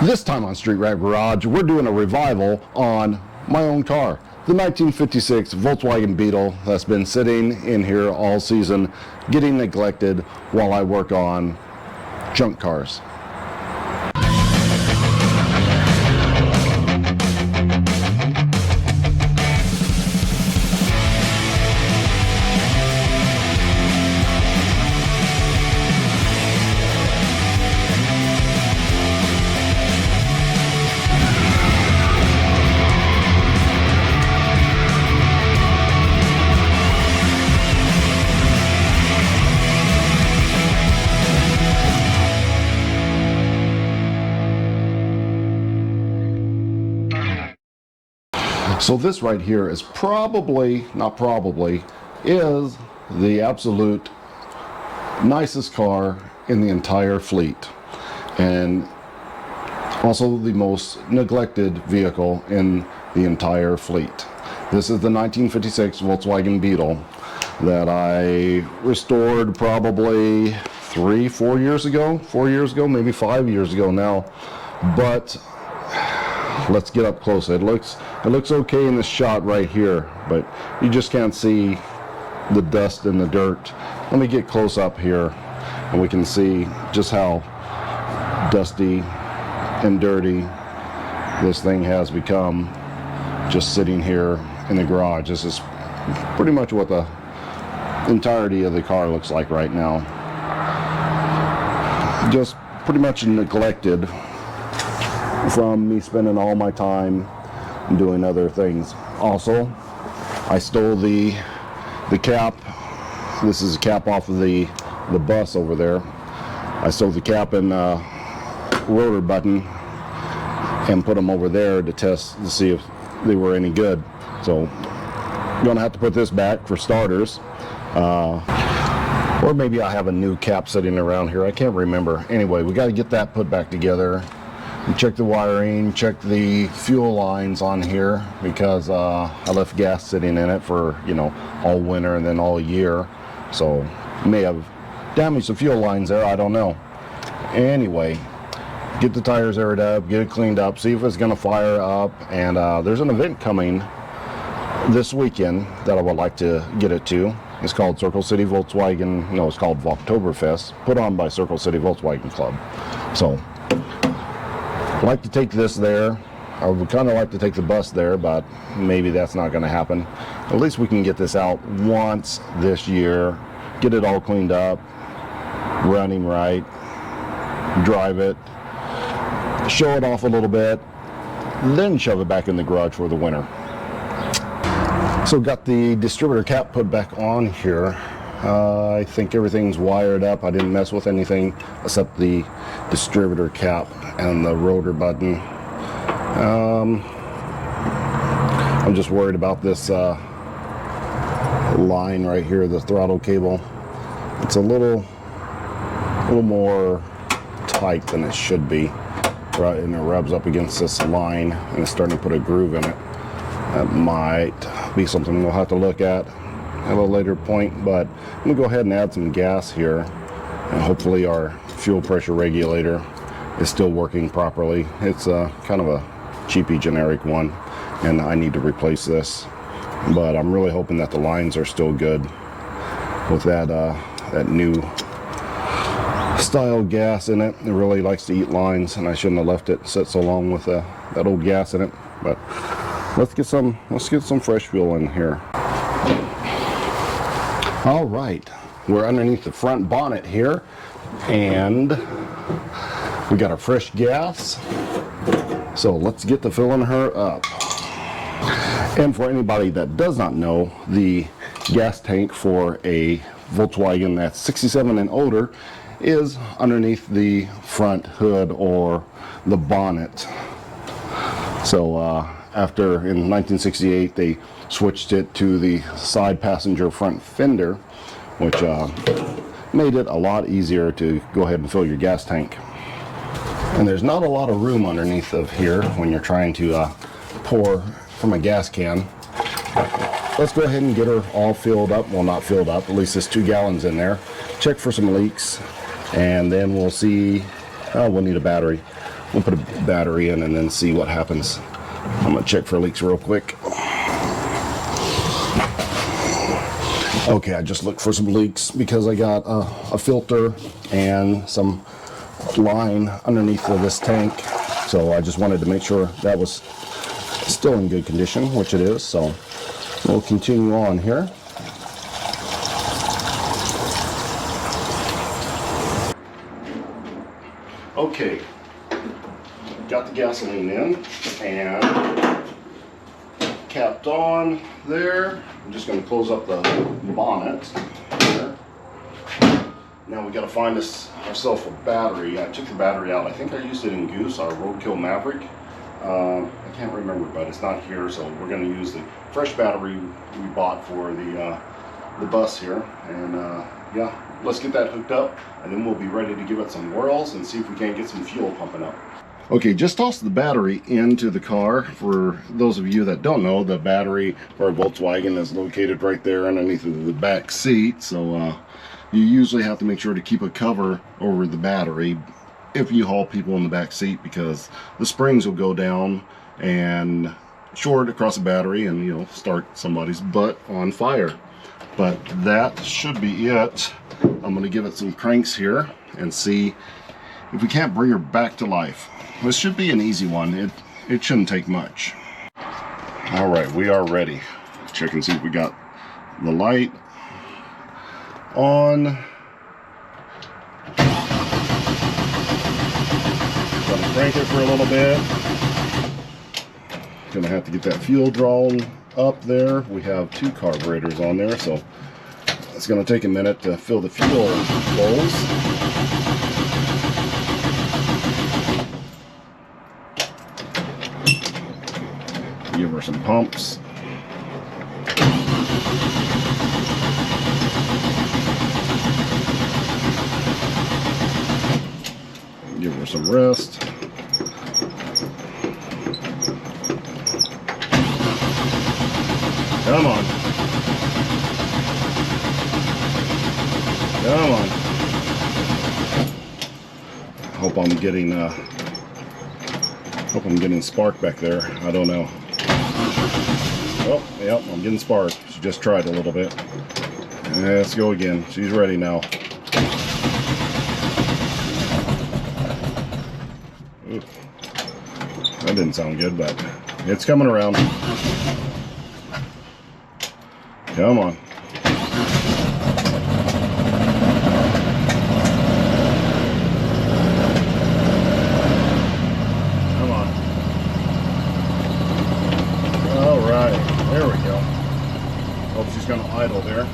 This time on Street Rat Garage, we're doing a revival on my own car, the 1956 Volkswagen Beetle that's been sitting in here all season, getting neglected while I work on junk cars. So this right here is is the absolute nicest car in the entire fleet, and also the most neglected vehicle in the entire fleet. This is the 1956 Volkswagen Beetle that I restored probably 4 years ago, maybe 5 years ago now. But let's get up close. It looks okay in this shot right here, but you just can't see the dust and the dirt. Let me get close up here and we can see just how dusty and dirty this thing has become just sitting here in the garage. This is pretty much what the entirety of the car looks like right now. Just pretty much neglected from me spending all my time doing other things. Also, I stole the cap. This is a cap off of the bus over there. I stole the cap and rotor button and put them over there to test to see if they were any good. So I'm gonna have to put this back for starters. Or maybe I have a new cap sitting around here. I can't remember. Anyway, we got to get that put back together. Check the wiring, check the fuel lines on here, because I left gas sitting in it for, all winter and then all year. So may have damaged the fuel lines there, I don't know. Anyway, get the tires aired up, get it cleaned up, see if it's going to fire up. And there's an event coming this weekend that I would like to get it to. It's called Circle City Volkswagen, no, it's called Volktoberfest, put on by Circle City Volkswagen Club. So I'd like to take this there. I would kind of like to take the bus there, but maybe that's not going to happen. At least we can get this out once this year, get it all cleaned up, running right, drive it, show it off a little bit, then shove it back in the garage for the winter. So got the distributor cap put back on here. I think everything's wired up. I didn't mess with anything except the distributor cap and the rotor button. I'm just worried about this line right here, the throttle cable. It's a little more tight than it should be, right? And it rubs up against this line and it's starting to put a groove in it. That might be something we'll have to look at a later point, but I'm gonna go ahead and add some gas here, and hopefully our fuel pressure regulator is still working properly. It's kind of a cheapy generic one, and I need to replace this, but I'm really hoping that the lines are still good with that new style gas in it. It really likes to eat lines, and I shouldn't have left it sit so long with that old gas in it. But let's get some fresh fuel in here. All right, we're underneath the front bonnet here, and we got our fresh gas. So let's get to filling her up. And for anybody that does not know, the gas tank for a Volkswagen that's 67 and older is underneath the front hood or the bonnet. So after in 1968 they switched it to the side passenger front fender, which made it a lot easier to go ahead and fill your gas tank. And there's not a lot of room underneath of here when you're trying to pour from a gas can. Let's go ahead and get her all filled up. Well, not filled up, at least there's 2 gallons in there. Check for some leaks, and then we'll see. Oh, we'll need a battery. we'll put a battery in and then see what happens. I'm gonna check for leaks real quick. Okay, I just looked for some leaks because I got a filter and some line underneath of this tank. So I just wanted to make sure that was still in good condition, which it is. So we'll continue on here. Okay, got the gasoline in and capped on there. I'm just going to close up the bonnet there. Now we got to find ourselves a battery. I took the battery out. I think I used it in Goose, our Roadkill Maverick. I can't remember, but it's not here, so we're going to use the fresh battery we bought for the bus here. And yeah, let's get that hooked up, and then we'll be ready to give it some whirls and see if we can't get some fuel pumping up. Okay, just toss the battery into the car. For those of you that don't know, the battery for a Volkswagen is located right there underneath the back seat. So you usually have to make sure to keep a cover over the battery if you haul people in the back seat, because the springs will go down and short across the battery and, you know, start somebody's butt on fire. But that should be it. I'm going to give it some cranks here and see if we can't bring her back to life. This should be an easy one. It shouldn't take much. All right, we are ready. Check and see if we got the light on. Gonna crank it for a little bit. Gonna have to get that fuel drawn up there. We have 2 carburetors on there, so it's gonna take a minute to fill the fuel bowls. Give her some pumps. Give her some rest. Come on. Come on. Hope I'm getting spark back there. I don't know. Oh, yep, I'm getting spark. She just tried a little bit. Let's go again. She's ready now. Ooh. That didn't sound good, but it's coming around. Come on. There we go. Hope she's going to idle there.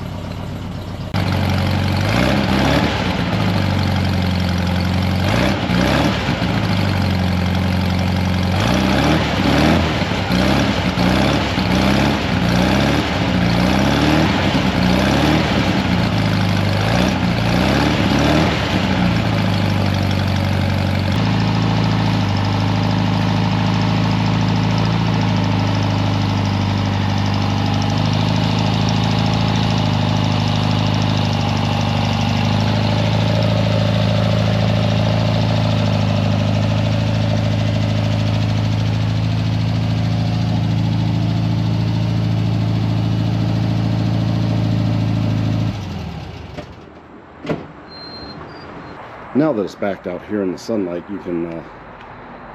Now that it's backed out here in the sunlight, you can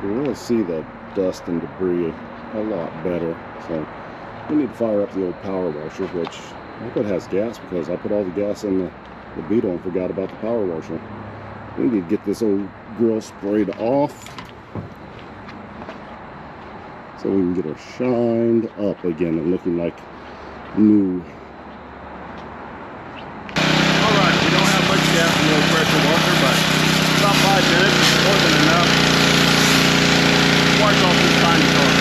really see the dust and debris a lot better. So we need to fire up the old power washer, which I hope it has gas, because I put all the gas in the Beetle and forgot about the power washer. We need to get this old grill sprayed off so we can get her shined up again and looking like new. Alright, we don't have much gas in the old pressure washer, but about 5 minutes, more than enough. Wash off this tiny car.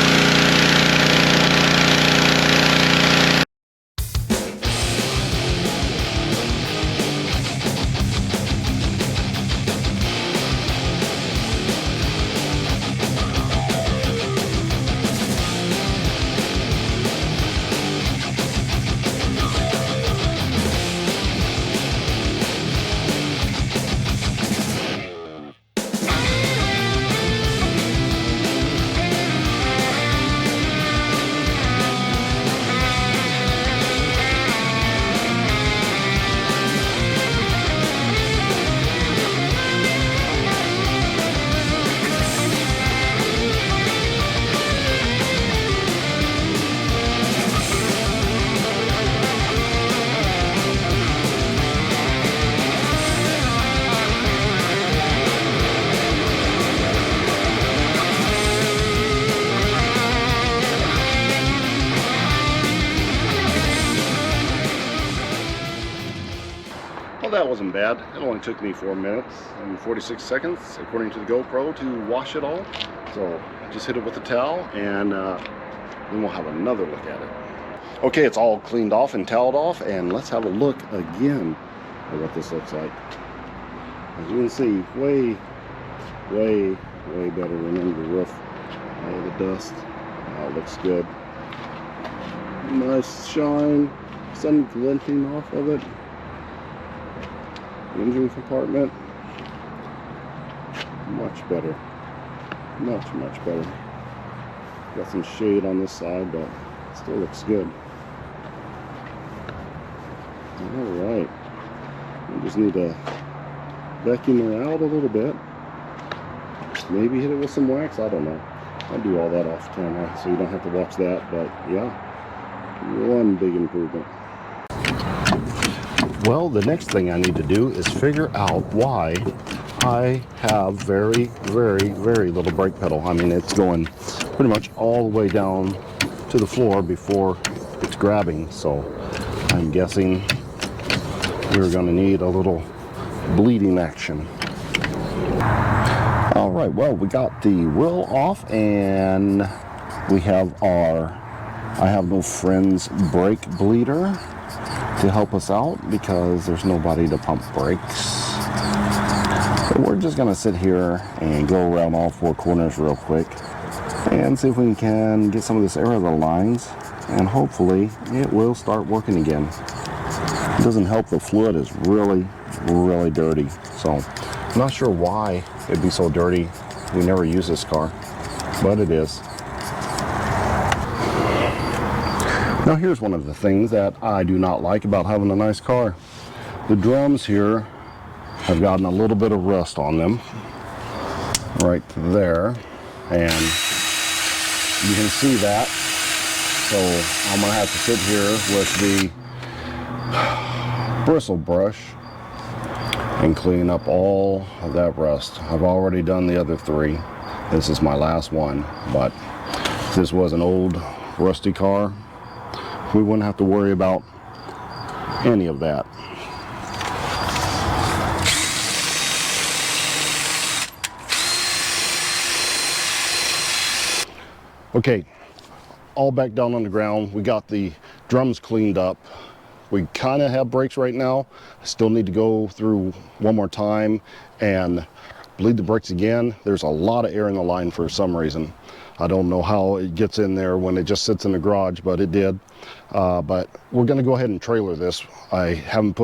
wasn't bad. It only took me 4 minutes and 46 seconds, according to the GoPro, to wash it all. So just hit it with a towel, and then we'll have another look at it. Okay, it's all cleaned off and toweled off, and let's have a look again at what this looks like. As you can see, way better than under the roof. All the dust. It looks good. Nice shine, sun glinting off of it. Engine compartment, much better, much better. Got some shade on this side, but it still looks good. All right, we just need to vacuum her out a little bit. Maybe hit it with some wax. I don't know. I'll do all that off camera, so you don't have to watch that. But yeah, one big improvement. Well, the next thing I need to do is figure out why I have very little brake pedal. I mean, it's going pretty much all the way down to the floor before it's grabbing. So I'm guessing we're going to need a little bleeding action. All right, well, we got the wheel off, and we have our I Have No Friends brake bleeder to help us out because there's nobody to pump brakes. So we're just gonna sit here and go around all four corners real quick and see if we can get some of this air out of the lines, and hopefully it will start working again. It doesn't help the fluid is really dirty, so I'm not sure why it'd be so dirty. We never use this car, but it is. Now here's one of the things that I do not like about having a nice car. The drums here have gotten a little bit of rust on them right there, and you can see that. So I'm gonna have to sit here with the bristle brush and clean up all of that rust. I've already done the other three. This is my last one, but if this was an old rusty car, we wouldn't have to worry about any of that. Okay, all back down on the ground. We got the drums cleaned up. We kind of have brakes right now. I still need to go through one more time and bleed the brakes again. There's a lot of air in the line for some reason. I don't know how it gets in there when it just sits in the garage, but it did. But we're gonna go ahead and trailer this. I haven't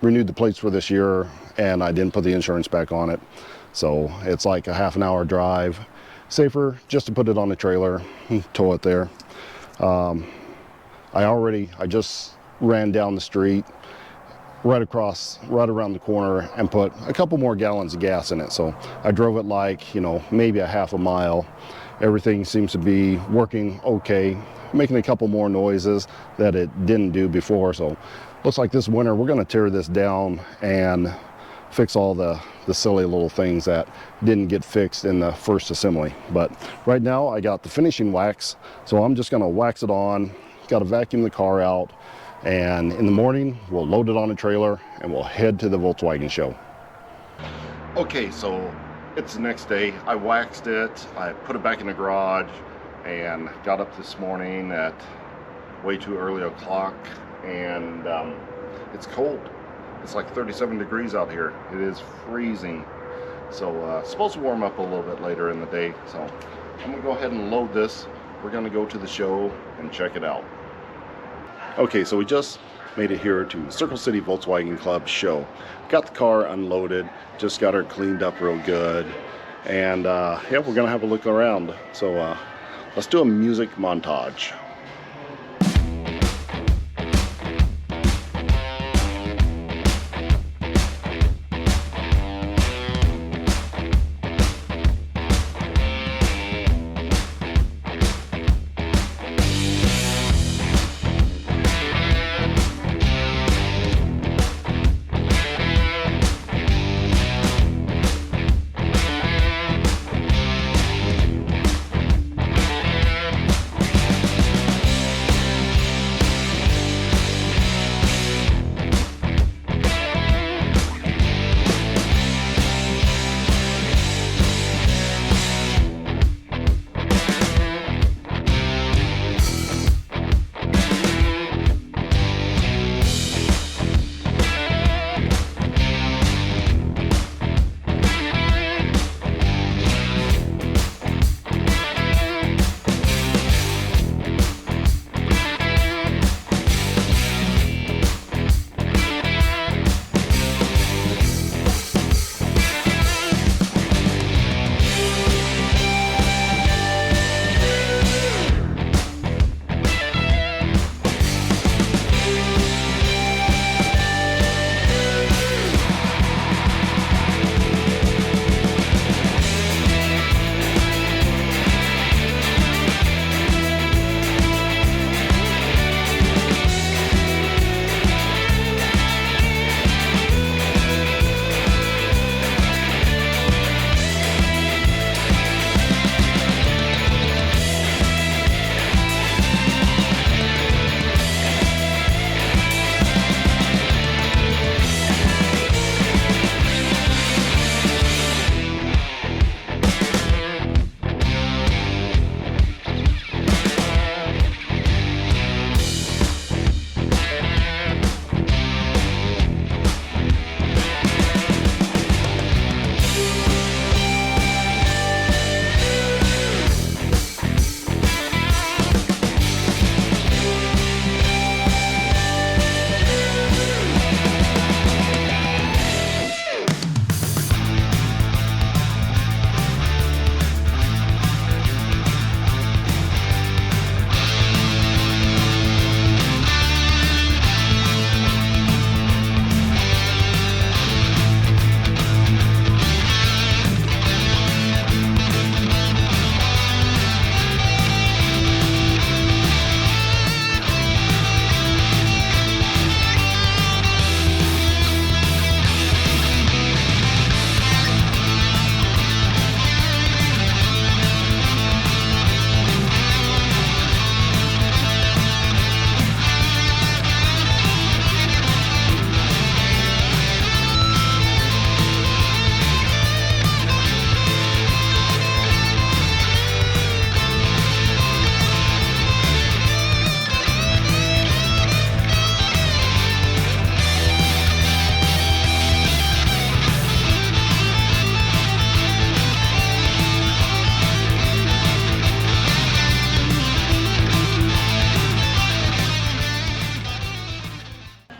renewed the plates for this year, and I didn't put the insurance back on it. So it's like a half an hour drive. Safer just to put it on the trailer, tow it there. I just ran down the street, right around the corner, and put a couple more gallons of gas in it. So I drove it like, maybe a half a mile. Everything seems to be working okay, making a couple more noises that it didn't do before. So looks like this winter we're gonna tear this down and fix all the silly little things that didn't get fixed in the first assembly. But right now I got the finishing wax, so I'm just gonna wax it on, gotta vacuum the car out, and in the morning we'll load it on a trailer and we'll head to the Volkswagen show. Okay, so it's the next day. I waxed it, I put it back in the garage, and got up this morning at way too early o'clock, and it's cold. It's like 37 degrees out here. It is freezing. So it's supposed to warm up a little bit later in the day. So I'm gonna go ahead and load this. We're gonna go to the show and check it out. Okay, so we just made it here to Circle City Volkswagen Club show. Got the car unloaded, just got her cleaned up real good, and yeah, we're gonna have a look around. So let's do a music montage.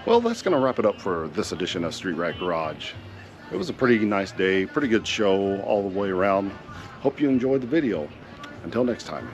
Well, that's going to wrap it up for this edition of Street Rat Garage. It was a pretty nice day, pretty good show all the way around. Hope you enjoyed the video. Until next time.